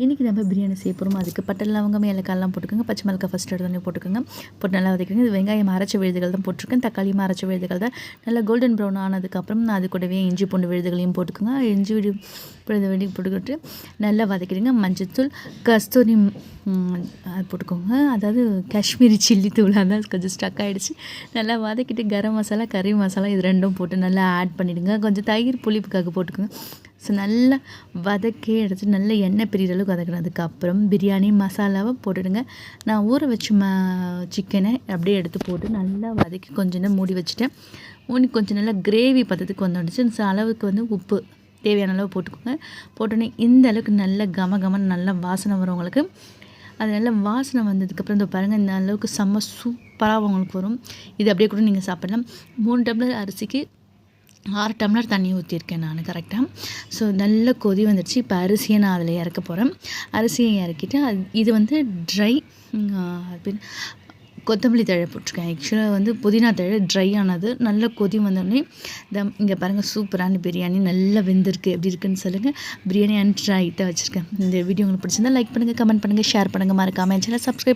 இன்றைக்கி நம்ம பிரியாணி செய்ய போகிறோம். அதுக்கு பட்டை லவங்கம் ஏலக்காயெல்லாம் போட்டுக்கோங்க. பச்சை மிளகாய் ஃபஸ்ட் எடுத்து போட்டுக்கோங்க. போட்டு நல்லா வதக்கிங்க. இது வெங்காயம் அரைச்ச விழுதுகள் தான் போட்டிருக்கேன். தக்காளியும் அரைச்ச விழுதுகள் தான். நல்லா கோல்டன் ப்ரௌன் ஆனதுக்கப்புறம் அது கூடவே இஞ்சி பூண்டு விழுதுகளையும் போட்டுக்கோங்க. இஞ்சி விழுது போட்டுக்கிட்டு நல்லா வதக்கிடுங்க. மஞ்சள்தூள், கஸ்தூரி அது போட்டுக்கோங்க. அதாவது காஷ்மீரி சில்லி தூள், அதான் கொஞ்சம் ஸ்டக் ஆகிடுச்சு. நல்லா வதக்கிட்டு கரம் மசாலா, கறி மசாலா இது ரெண்டும் போட்டு நல்லா ஆட் பண்ணிவிடுங்க. கொஞ்சம் தயிர் புளிப்புக்காக போட்டுக்கோங்க. ஸோ நல்லா வதக்கி எடுத்து நல்லா எண்ணெய் பிரிகிற அளவுக்கு வதக்கினதுக்கப்புறம் பிரியாணி மசாலாவை போட்டுடுங்க. நான் ஊற வச்ச சிக்கனை அப்படியே எடுத்து போட்டு நல்லா வதக்கி கொஞ்சம் நேரம் மூடி வச்சுட்டேன். கொஞ்சம் நல்லா கிரேவி பதத்துக்கு வந்துடுச்சு. ஸோ அளவுக்கு உப்பு தேவையான அளவு போட்டுக்கோங்க. போட்டோன்னே இந்த அளவுக்கு நல்ல கமன்னு நல்லா வாசனை வரும் உங்களுக்கு. அது நல்லா வாசனை வந்ததுக்கப்புறம் இந்த பாருங்கள், இந்த அளவுக்கு செம்ம சூப்பராக உங்களுக்கு வரும். இது அப்படியே கூட நீங்கள் சாப்பிடலாம். 3 டம்ளர் அரிசிக்கு 6 டம்ளர் தண்ணி ஊற்றிருக்கேன் நான் கரெக்டாக. ஸோ நல்ல கொதி வந்துடுச்சு. இப்போ அரிசியை நான் அதில் இறக்க போகிறேன். அரிசியை இறக்கிட்டு இது ட்ரை கொத்தமல்லி தழை போட்டிருக்கேன். ஆக்சுவலாக புதினா தழை ட்ரை ஆனது. நல்ல கொதி வந்தோடனே இங்கே பாருங்கள், சூப்பரான பிரியாணி நல்லா வெந்திருக்கு. எப்படி இருக்குன்னு சொல்லுங்கள். பிரியாணி அண்ட் ட்ரைட்டாக வச்சுருக்கேன். இந்த வீடியோ உங்களுக்கு பிடிச்சிருந்தா லைக் பண்ணுங்கள், கமெண்ட் பண்ணுங்கள், ஷேர் பண்ணுங்கள். மறக்காமல் சேனலை சப்ஸ்கிரைப்